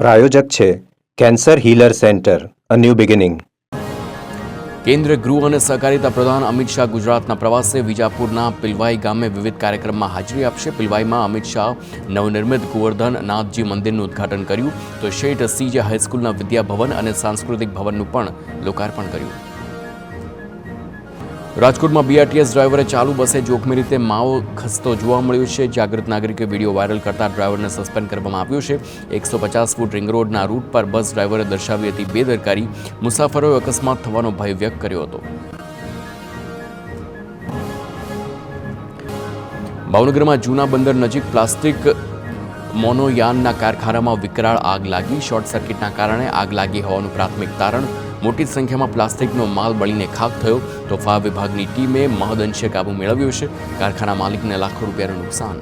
પ્રાયોજક છે cancer healer centre a new beginning. કેન્દ્રીય ગૃહ અને સહકારિતા પ્રધાન અમિત શાહ ગુજરાતના પ્રવાસે વિજાપુરના પિલવાઈ ગામે વિવિધ કાર્યક્રમમાં હાજરી આપશે. પિલવાઈમાં અમિત શાહ નવનિર્મિત ગોવર્ધન નાથજી મંદિરનું ઉદ્ઘાટન કર્યું તો શેઠ સીજે હાઈસ્કૂલના વિદ્યાભવન અને સાંસ્કૃતિક ભવનનું પણ લોકાર્પણ કર્યું. રાજકોટમાં બીઆરટીએસ ડ્રાઈવરે ચાલુ બસે જોખમી રીતે માવો ખસતો જોવા મળ્યો છે. જાગૃત નાગરિકે વિડીયો વાયરલ કરતા ડ્રાઈવરને સસ્પેન્ડ કરવામાં આવ્યો છે. 150 ફૂટ રિંગ રોડના રૂટ પર બસ ડ્રાઈવરે દર્શાવી હતી બેદરકારી. મુસાફરોએ અકસ્માત થવાનો ભય વ્યક્ત કર્યો હતો. ભાવનગરમાં જૂના બંદર નજીક પ્લાસ્ટિક મોનોયાનના કારખાનામાં વિકરાળ આગ લાગી. શોર્ટ સર્કિટના કારણે આગ લાગી હોવાનું પ્રાથમિક તારણ. મોટી સંખ્યામાં પ્લાસ્ટિકનો માલ બળીને ખાખ થયો તો ફાયર વિભાગની ટીમે મહદઅંશે કાબુ મેળવ્યો છે. કારખાના માલિકને લાખો રૂપિયાનું નુકસાન.